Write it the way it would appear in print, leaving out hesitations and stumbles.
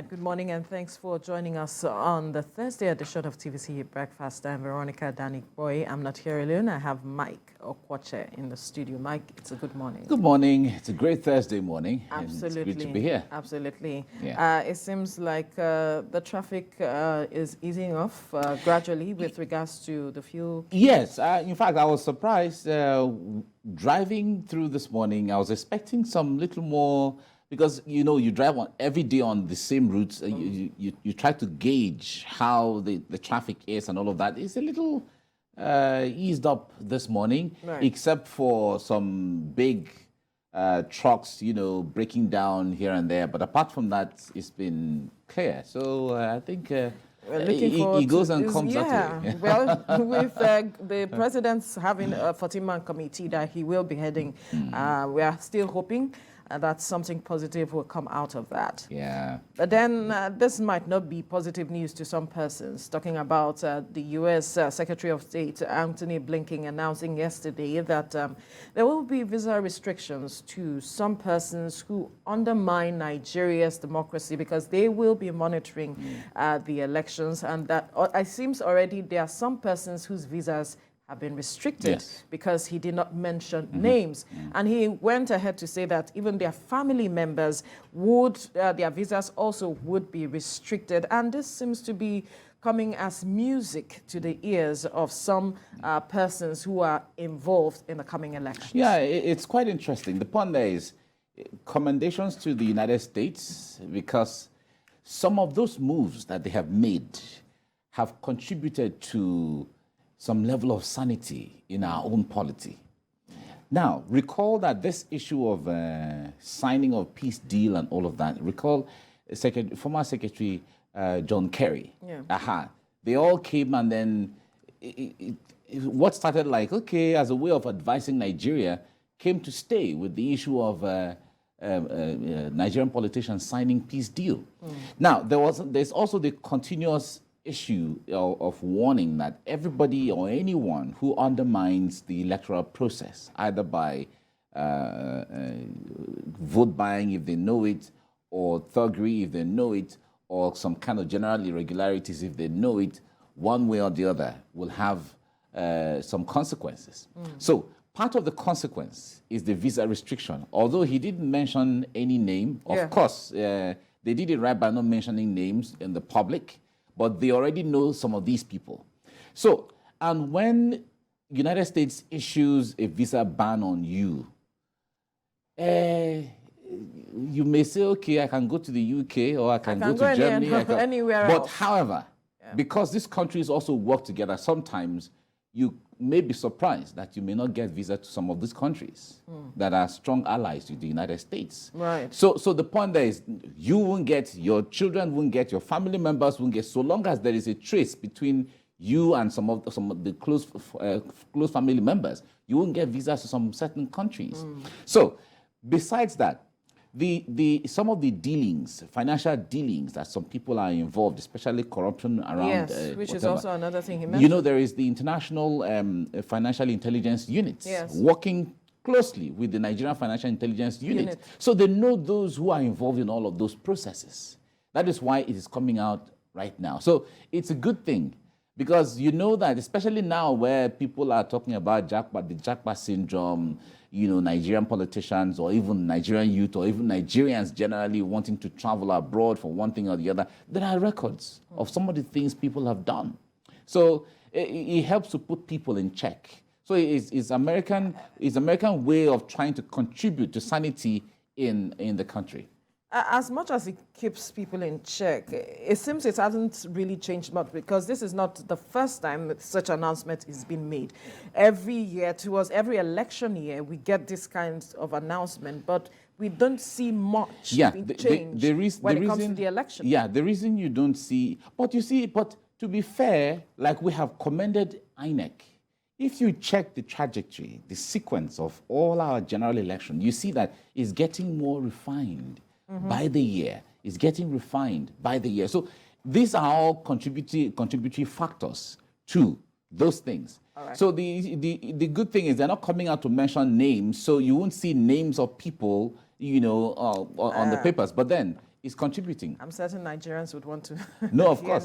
right, good morning and thanks for joining us on the Thursday edition of TVC Breakfast. I'm Veronica Dan-Ikpoyi. I'm not here alone. I have Mike Okwoche in the studio. Mike, it's a good morning. Good morning. It's a great Thursday morning. Absolutely. And it's good to be here. Absolutely. Yeah. It seems like the traffic is easing off gradually with regards to the fuel. Yes. In fact, I was surprised driving through this morning. I was expecting some little more, because you drive on every day on the same routes. You try to gauge how the traffic is and all of that. It's a little eased up this morning, right, except for some big trucks, breaking down here and there. But apart from that, it's been clear. So I think it goes and comes that way. Well, with the president's having a 14-man committee that he will be heading, we are still hoping that something positive will come out of that. Yeah. But then this might not be positive news to some persons. Talking about the U.S. Secretary of State Antony Blinken announcing yesterday that there will be visa restrictions to some persons who undermine Nigeria's democracy, because they will be monitoring the elections, and that it seems already there are some persons whose visas have been restricted, yes, because he did not mention names. And he went ahead to say that even their family members would, their visas also would be restricted. And this seems to be coming as music to the ears of some persons who are involved in the coming elections. Yeah, it's quite interesting. The point there is commendations to the United States, because some of those moves that they have made have contributed to some level of sanity in our own polity. Now, recall that this issue of signing of peace deal and all of that, recall former Secretary John Kerry. Yeah. They all came, and then what started like, okay, as a way of advising Nigeria, came to stay with the issue of Nigerian politicians signing peace deal. Now, there's also the continuous issue of warning that everybody or anyone who undermines the electoral process, either by vote buying if they know it, or thuggery if they know it, or some kind of general irregularities if they know it, one way or the other will have some consequences. So part of the consequence is the visa restriction. Although he didn't mention any name, of course, they did it right by not mentioning names in the public, but they already know some of these people. So, and when United States issues a visa ban on you, you may say, okay, I can go to the UK, or I can go to Germany. Anywhere but else. However, because these countries also work together, sometimes you may be surprised that you may not get visa to some of these countries that are strong allies to the United States. Right. So the point there is, you won't get, your children won't get, your family members won't get, so long as there is a trace between you and some of the close family members, you won't get visas to some certain countries. So besides that, some of the dealings, financial dealings that some people are involved, especially corruption around, which is also another thing he mentioned. There is the International Financial Intelligence Unit, yes, working closely with the Nigerian Financial Intelligence Unit. So they know those who are involved in all of those processes. That is why it is coming out right now. So it's a good thing, because you know that, especially now where people are talking about the Jackpot syndrome, Nigerian politicians, or even Nigerian youth, or even Nigerians generally wanting to travel abroad for one thing or the other, there are records of some of the things people have done. So it helps to put people in check. So it's American way of trying to contribute to sanity in the country. As much as it keeps people in check, it seems it hasn't really changed much, because this is not the first time that such announcement is being made. Every year, towards every election year, we get this kind of announcement, but we don't see much change when it comes to the election. Yeah, the reason you don't see, but to be fair, like we have commended INEC, if you check the trajectory, the sequence of all our general election, you see that it's getting more refined by the year. It's getting refined by the year. So these are all contributory factors to those things. Right. So the good thing is they're not coming out to mention names, so you won't see names of people, on the papers. But then is contributing. I'm certain Nigerians would want to No, of hear course.